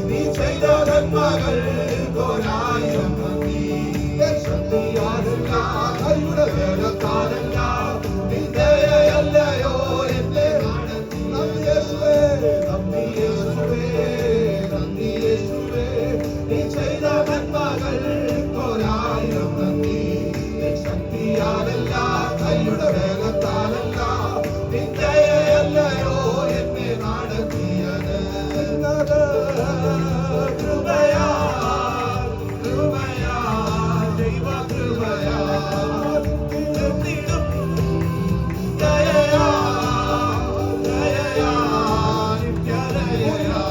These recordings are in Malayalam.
നീ ചെയ്ത നന്മകൾക്കൊരായിരം നന്ദി. ശക്തിയാലല്ല കൈയുടെ വേലത്താലല്ല നിൻ ദയയല്ലയോ എന്നെ നടത്തി. നന്ദി യേശുവേ, നന്ദി യേശുവേ, നന്ദി യേശുവേ. നീ ചെയ്ത നന്മകൾക്കൊരായിരം നന്ദി. ശക്തിയാലല്ല കൈയുടെ വേലത്താലല്ല നിൻ ദയയല്ലയോ എന്നെ നടത്തിയത്. കൃപയാ കൃപയാ ദൈവ കൃപയാ നിന്നിടും ദയയാ ദയയാ നിത്യദയയാ.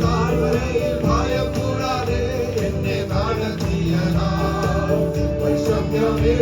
കാൽവരയിൽ ഭയം കൂടാതെ എന്നെ നടത്തിയതാ. വൈഷമ്യമേ